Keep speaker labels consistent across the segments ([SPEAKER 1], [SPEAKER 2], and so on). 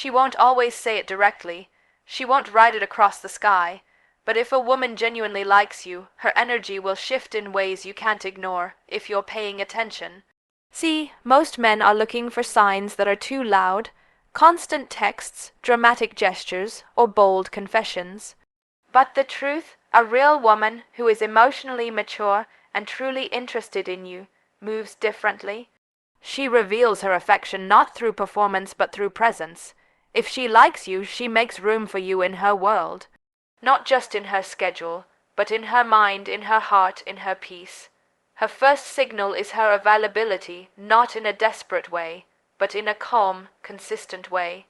[SPEAKER 1] She won't always say it directly. She won't write it across the sky. But if a woman genuinely likes you, her energy will shift in ways you can't ignore if you're paying attention. See, most men are looking for signs that are too loud, constant texts, dramatic gestures, or bold confessions. But the truth, a real woman who is emotionally mature and truly interested in you moves differently. She reveals her affection not through performance but through presence. If she likes you, she makes room for you in her world. Not just in her schedule, but in her mind, in her heart, in her peace. Her first signal is her availability, not in a desperate way, but in a calm, consistent way.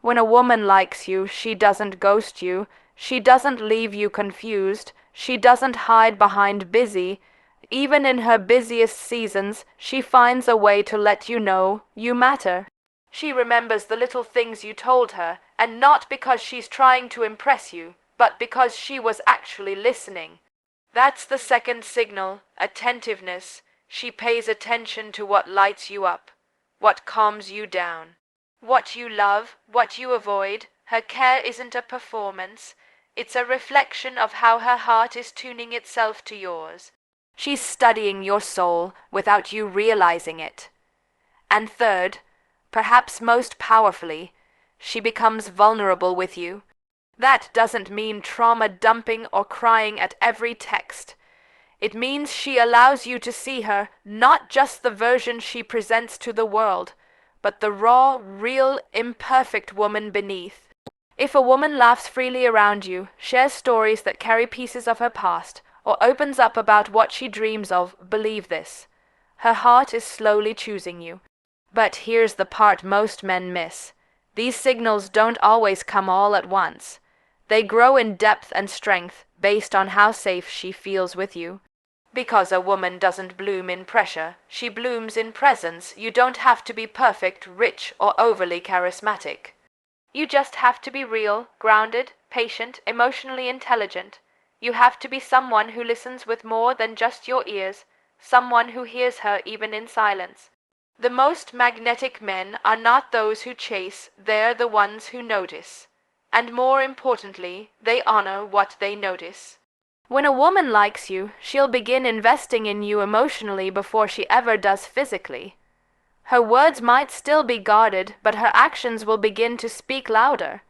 [SPEAKER 1] When a woman likes you, she doesn't ghost you, she doesn't leave you confused, she doesn't hide behind busy. Even in her busiest seasons, she finds a way to let you know you matter. She remembers the little things you told her, and not because she's trying to impress you, but because she was actually listening. That's the second signal, attentiveness. She pays attention to what lights you up, what calms you down, what you love, what you avoid. Her care isn't a performance. It's a reflection of how her heart is tuning itself to yours. She's studying your soul without you realizing it. And third, perhaps most powerfully, she becomes vulnerable with you. That doesn't mean trauma dumping or crying at every text. It means she allows you to see her, not just the version she presents to the world, but the raw, real, imperfect woman beneath. If a woman laughs freely around you, shares stories that carry pieces of her past, or opens up about what she dreams of, believe this. Her heart is slowly choosing you. But here's the part most men miss. These signals don't always come all at once. They grow in depth and strength based on how safe she feels with you. Because a woman doesn't bloom in pressure, she blooms in presence. You don't have to be perfect, rich, or overly charismatic. You just have to be real, grounded, patient, emotionally intelligent. You have to be someone who listens with more than just your ears, someone who hears her even in silence. The most magnetic men are not those who chase, they're the ones who notice. And more importantly, they honor what they notice. When a woman likes you, she'll begin investing in you emotionally before she ever does physically. Her words might still be guarded, but her actions will begin to speak louder.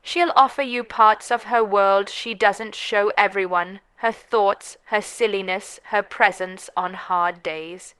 [SPEAKER 1] She'll offer you parts of her world she doesn't show everyone, her thoughts, her silliness, her presence on hard days.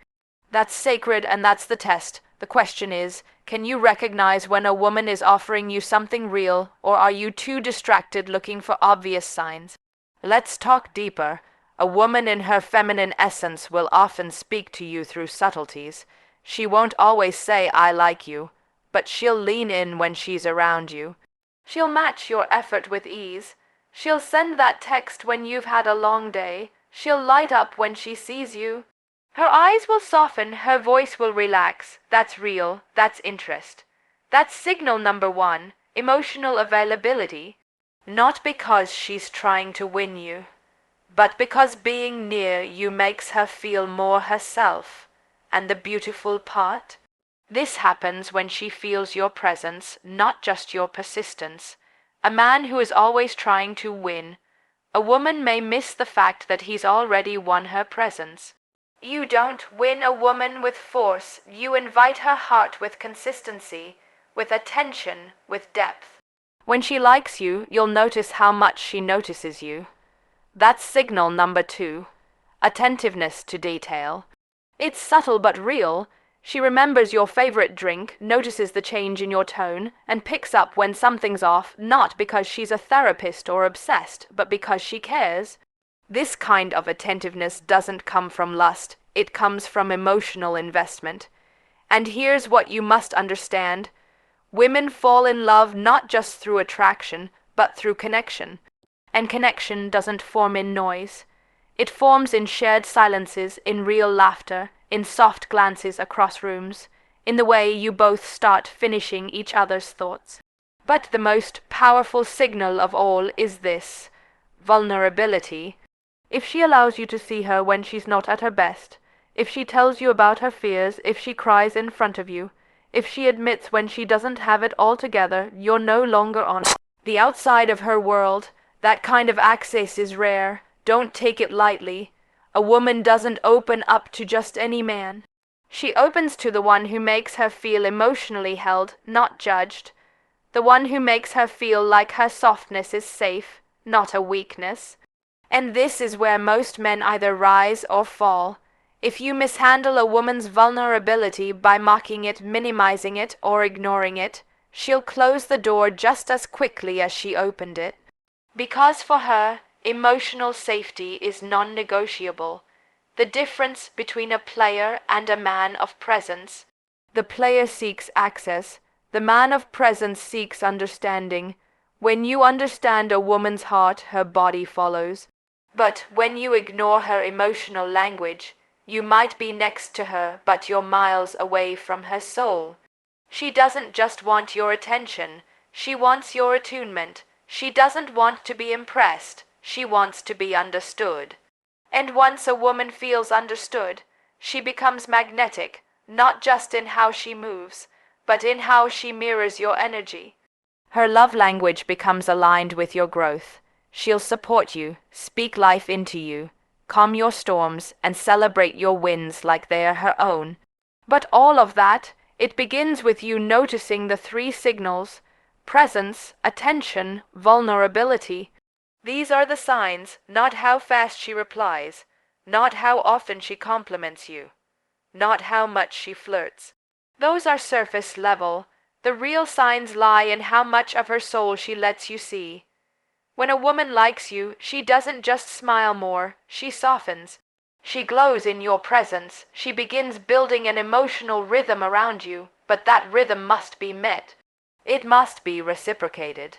[SPEAKER 1] That's sacred, and that's the test. The question is, can you recognize when a woman is offering you something real, or are you too distracted looking for obvious signs? Let's talk deeper. A woman in her feminine essence will often speak to you through subtleties. She won't always say, "I like you," but she'll lean in when she's around you. She'll match your effort with ease. She'll send that text when you've had a long day. She'll light up when she sees you. Her eyes will soften, her voice will relax. That's real, that's interest. That's signal number one, emotional availability. Not because she's trying to win you, but because being near you makes her feel more herself. And the beautiful part? This happens when she feels your presence, not just your persistence. A man who is always trying to win. A woman may miss the fact that he's already won her presence. You don't win a woman with force. You invite her heart with consistency, with attention, with depth. When she likes you, you'll notice how much she notices you. That's signal number two, attentiveness to detail. It's subtle but real. She remembers your favorite drink, notices the change in your tone, and picks up when something's off, not because she's a therapist or obsessed, but because she cares. This kind of attentiveness doesn't come from lust, it comes from emotional investment. And here's what you must understand. Women fall in love not just through attraction, but through connection. And connection doesn't form in noise. It forms in shared silences, in real laughter, in soft glances across rooms, in the way you both start finishing each other's thoughts. But the most powerful signal of all is this, vulnerability. If she allows you to see her when she's not at her best, if she tells you about her fears, if she cries in front of you, If she admits when she doesn't have it all together, you're no longer on the outside of her world. That kind of access is rare. Don't take it lightly. A woman doesn't open up to just any man. She opens to the one who makes her feel emotionally held, not judged. The one who makes her feel like her softness is safe, not a weakness. And this is where most men either rise or fall. If you mishandle a woman's vulnerability by mocking it, minimizing it, or ignoring it, she'll close the door just as quickly as she opened it. Because for her, emotional safety is non-negotiable. The difference between a player and a man of presence. The player seeks access. The man of presence seeks understanding. When you understand a woman's heart, her body follows. But when you ignore her emotional language, you might be next to her, but you're miles away from her soul. She doesn't just want your attention. She wants your attunement. She doesn't want to be impressed. She wants to be understood. And once a woman feels understood, she becomes magnetic, not just in how she moves, but in how she mirrors your energy. Her love language becomes aligned with your growth. She'll support you, speak life into you, calm your storms, and celebrate your wins like they are her own. But all of that, it begins with you noticing the three signals: presence, attention, vulnerability. These are the signs, not how fast she replies, not how often she compliments you, not how much she flirts. Those are surface level. The real signs lie in how much of her soul she lets you see. When a woman likes you, she doesn't just smile more, she softens. She glows in your presence. She begins building an emotional rhythm around you, but that rhythm must be met. It must be reciprocated.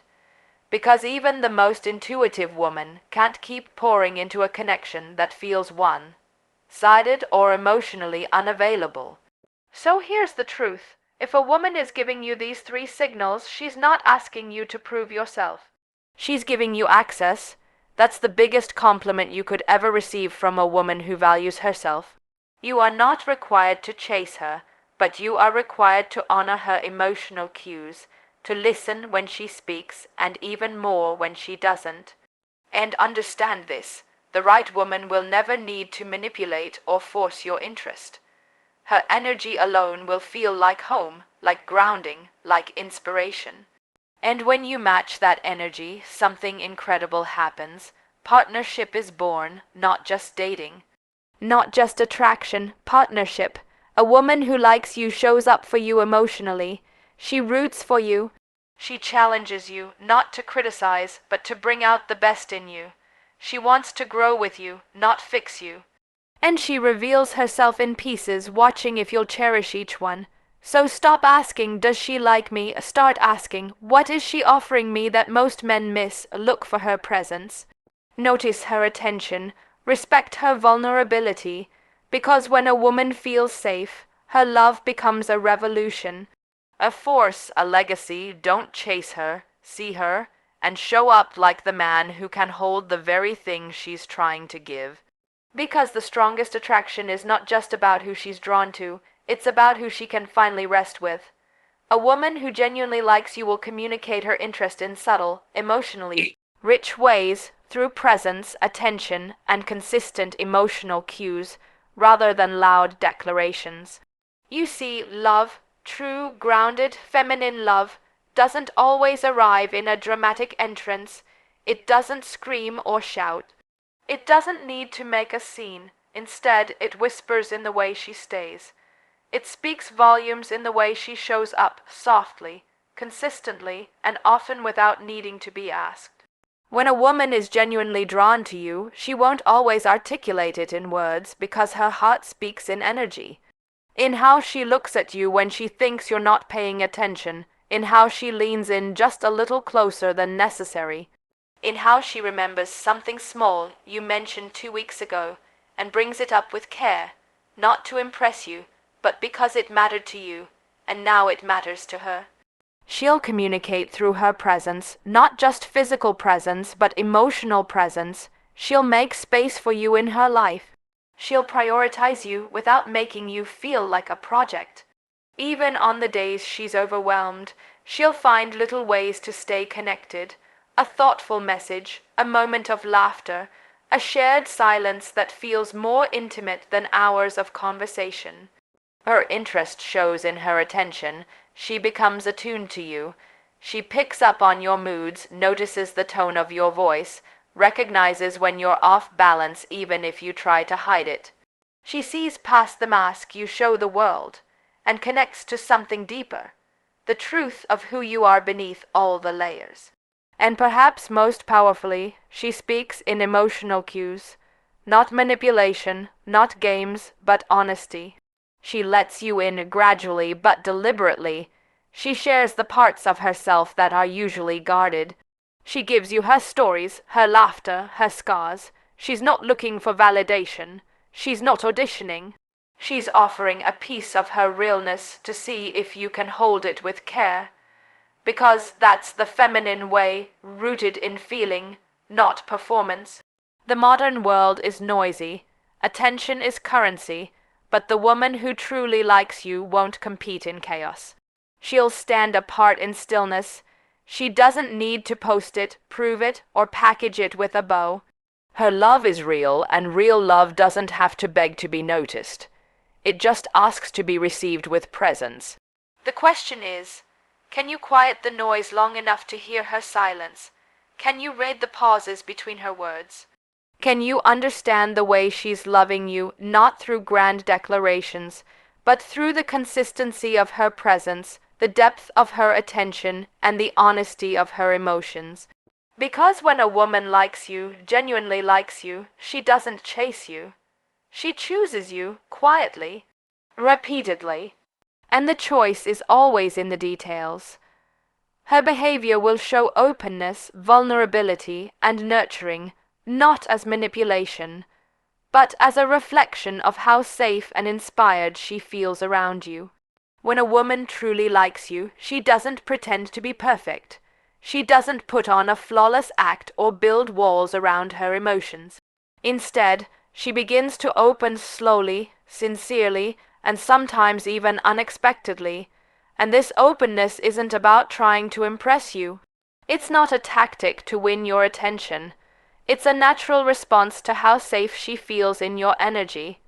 [SPEAKER 1] Because even the most intuitive woman can't keep pouring into a connection that feels one-sided or emotionally unavailable. So here's the truth. If a woman is giving you these three signals, she's not asking you to prove yourself. She's giving you access. That's the biggest compliment you could ever receive from a woman who values herself. You are not required to chase her, but you are required to honor her emotional cues, to listen when she speaks, and even more when she doesn't. And understand this: the right woman will never need to manipulate or force your interest. Her energy alone will feel like home, like grounding, like inspiration. And when you match that energy, something incredible happens. Partnership is born, not just dating. Not just attraction, partnership. A woman who likes you shows up for you emotionally. She roots for you. She challenges you, not to criticize, but to bring out the best in you. She wants to grow with you, not fix you. And she reveals herself in pieces, watching if you'll cherish each one. So stop asking, does she like me? Start asking, what is she offering me that most men miss? Look for her presence. Notice her attention. Respect her vulnerability. Because when a woman feels safe, her love becomes a revolution. A force, a legacy. Don't chase her. See her, and show up like the man who can hold the very thing she's trying to give. Because the strongest attraction is not just about who she's drawn to, it's about who she can finally rest with. A woman who genuinely likes you will communicate her interest in subtle, emotionally rich ways, through presence, attention, and consistent emotional cues, rather than loud declarations. You see, love, true, grounded, feminine love, doesn't always arrive in a dramatic entrance. It doesn't scream or shout. It doesn't need to make a scene. Instead, it whispers in the way she stays. It speaks volumes in the way she shows up, softly, consistently, and often without needing to be asked. When a woman is genuinely drawn to you, she won't always articulate it in words, because her heart speaks in energy. In how she looks at you when she thinks you're not paying attention, in how she leans in just a little closer than necessary, in how she remembers something small you mentioned 2 weeks ago and brings it up with care, not to impress you, but because it mattered to you, and now it matters to her. She'll communicate through her presence, not just physical presence, but emotional presence. She'll make space for you in her life. She'll prioritize you without making you feel like a project. Even on the days she's overwhelmed, she'll find little ways to stay connected. A thoughtful message, a moment of laughter, a shared silence that feels more intimate than hours of conversation. Her interest shows in her attention. She becomes attuned to you. She picks up on your moods, notices the tone of your voice, recognizes when you're off balance even if you try to hide it. She sees past the mask you show the world and connects to something deeper, the truth of who you are beneath all the layers. And perhaps most powerfully, she speaks in emotional cues, not manipulation, not games, but honesty. She lets you in gradually but deliberately. She shares the parts of herself that are usually guarded. She gives you her stories, her laughter, her scars. She's not looking for validation. She's not auditioning. She's offering a piece of her realness to see if you can hold it with care. Because that's the feminine way, rooted in feeling, not performance. The modern world is noisy. Attention is currency. But the woman who truly likes you won't compete in chaos. She'll stand apart in stillness. She doesn't need to post it, prove it, or package it with a bow. Her love is real, and real love doesn't have to beg to be noticed. It just asks to be received with presence. The question is, can you quiet the noise long enough to hear her silence? Can you read the pauses between her words? Can you understand the way she's loving you, not through grand declarations, but through the consistency of her presence, the depth of her attention, and the honesty of her emotions? Because when a woman likes you, genuinely likes you, she doesn't chase you. She chooses you quietly, repeatedly, and the choice is always in the details. Her behavior will show openness, vulnerability, and nurturing, not as manipulation, but as a reflection of how safe and inspired she feels around you. When a woman truly likes you, she doesn't pretend to be perfect. She doesn't put on a flawless act or build walls around her emotions. Instead, she begins to open slowly, sincerely, and sometimes even unexpectedly. And this openness isn't about trying to impress you. It's not a tactic to win your attention. It's a natural response to how safe she feels in your energy.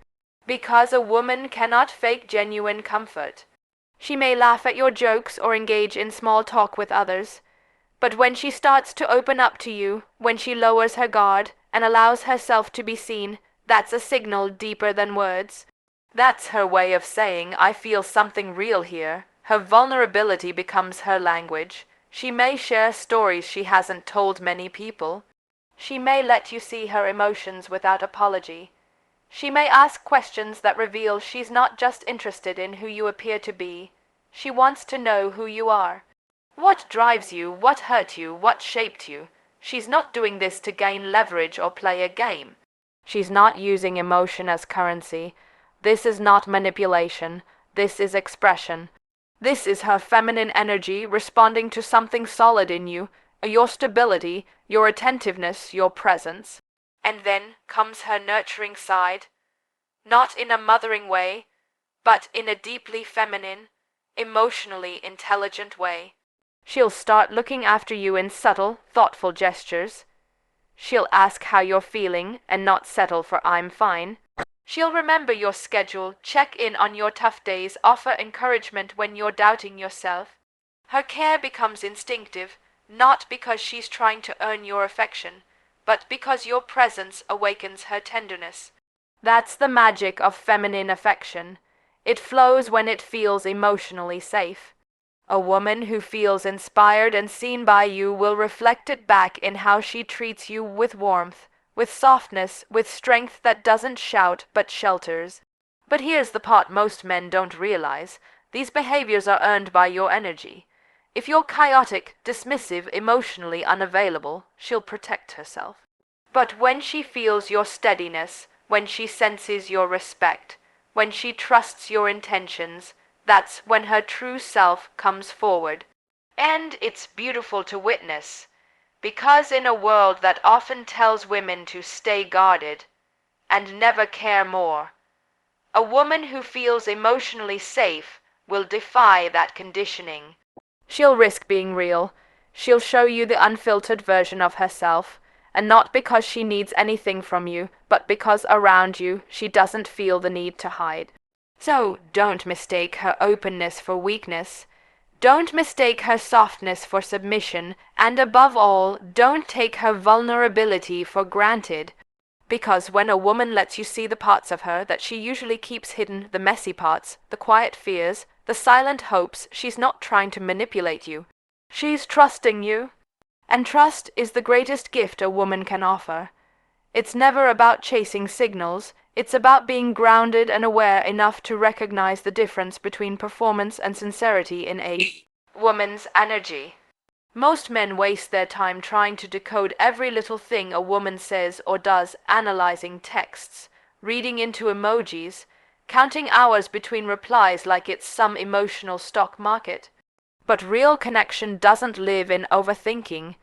[SPEAKER 1] Because a woman cannot fake genuine comfort. She may laugh at your jokes or engage in small talk with others. But when she starts to open up to you, when she lowers her guard and allows herself to be seen, that's a signal deeper than words. That's her way of saying, I feel something real here. Her vulnerability becomes her language. She may share stories she hasn't told many people. She may let you see her emotions without apology. She may ask questions that reveal she's not just interested in who you appear to be. She wants to know who you are. What drives you? What hurt you? What shaped you? She's not doing this to gain leverage or play a game. She's not using emotion as currency. This is not manipulation. This is expression. This is her feminine energy responding to something solid in you, your stability, your attentiveness, your presence. And then comes her nurturing side, not in a mothering way, but in a deeply feminine, emotionally intelligent way. She'll start looking after you in subtle, thoughtful gestures. She'll ask how you're feeling and not settle for I'm fine. She'll remember your schedule, check in on your tough days, offer encouragement when you're doubting yourself. Her care becomes instinctive, not because she's trying to earn your affection, but because your presence awakens her tenderness. That's the magic of feminine affection. It flows when it feels emotionally safe. A woman who feels inspired and seen by you will reflect it back in how she treats you with warmth, with softness, with strength that doesn't shout but shelters. But here's the part most men don't realize. These behaviors are earned by your energy. If you're chaotic, dismissive, emotionally unavailable, she'll protect herself. But when she feels your steadiness, when she senses your respect, when she trusts your intentions, that's when her true self comes forward. And it's beautiful to witness, because in a world that often tells women to stay guarded and never care more, a woman who feels emotionally safe will defy that conditioning. She'll risk being real. She'll show you the unfiltered version of herself, and not because she needs anything from you, but because around you she doesn't feel the need to hide. So don't mistake her openness for weakness. Don't mistake her softness for submission, and above all, don't take her vulnerability for granted. Because when a woman lets you see the parts of her that she usually keeps hidden, the messy parts, the quiet fears, the silent hopes, she's not trying to manipulate you. She's trusting you. And trust is the greatest gift a woman can offer. It's never about chasing signals. It's about being grounded and aware enough to recognize the difference between performance and sincerity in a woman's energy. Most men waste their time trying to decode every little thing a woman says or does, analyzing texts, reading into emojis, counting hours between replies like it's some emotional stock market. But real connection doesn't live in overthinking.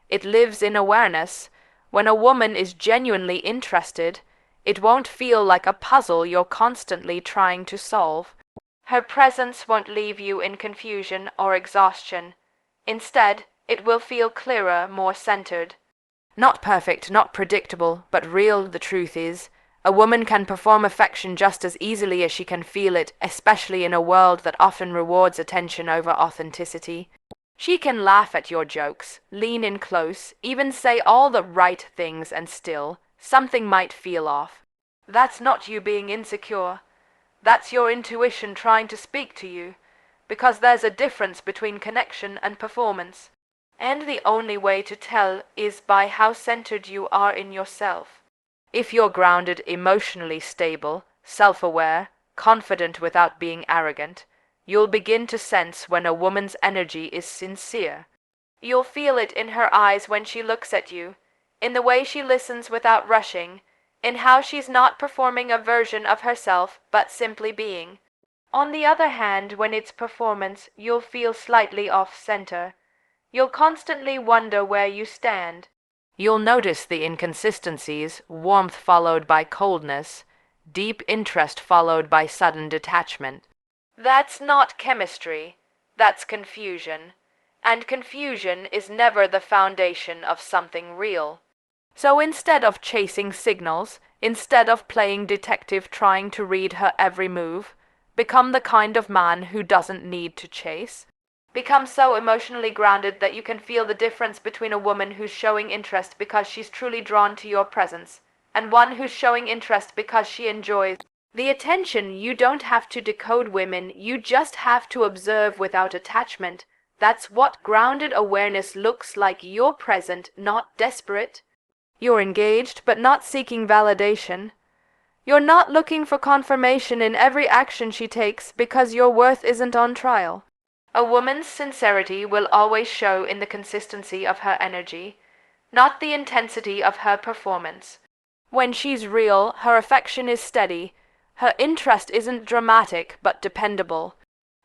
[SPEAKER 1] It lives in awareness. When a woman is genuinely interested, it won't feel like a puzzle you're constantly trying to solve. Her presence won't leave you in confusion or exhaustion. Instead, it will feel clearer, more centered. Not perfect, not predictable, but real. The truth is, a woman can perform affection just as easily as she can feel it, especially in a world that often rewards attention over authenticity. She can laugh at your jokes, lean in close, even say all the right things, and still, something might feel off. That's not you being insecure. That's your intuition trying to speak to you. Because there's a difference between connection and performance. And the only way to tell is by how centered you are in yourself. If you're grounded, emotionally stable, self-aware, confident without being arrogant, you'll begin to sense when a woman's energy is sincere. You'll feel it in her eyes when she looks at you, in the way she listens without rushing, in how she's not performing a version of herself, but simply being. On the other hand, when it's performance, you'll feel slightly off-center. You'll constantly wonder where you stand. You'll notice the inconsistencies, warmth followed by coldness, deep interest followed by sudden detachment. That's not chemistry. That's confusion. And confusion is never the foundation of something real. So instead of chasing signals, instead of playing detective trying to read her every move, become the kind of man who doesn't need to chase. Become so emotionally grounded that you can feel the difference between a woman who's showing interest because she's truly drawn to your presence, and one who's showing interest because she enjoys the attention. You don't have to decode women, you just have to observe without attachment. That's what grounded awareness looks like. You're present, not desperate. You're engaged, but not seeking validation. You're not looking for confirmation in every action she takes because your worth isn't on trial. A woman's sincerity will always show in the consistency of her energy, not the intensity of her performance. When she's real, her affection is steady. Her interest isn't dramatic, but dependable.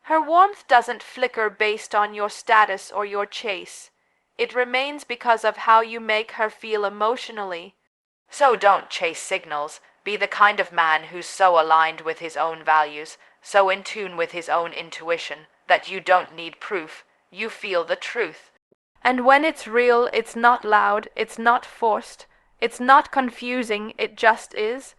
[SPEAKER 1] Her warmth doesn't flicker based on your status or your chase. It remains because of how you make her feel emotionally. So don't chase signals. Be the kind of man who's so aligned with his own values, so in tune with his own intuition, that you don't need proof. You feel the truth. And when it's real, it's not loud, it's not forced, it's not confusing, it just is.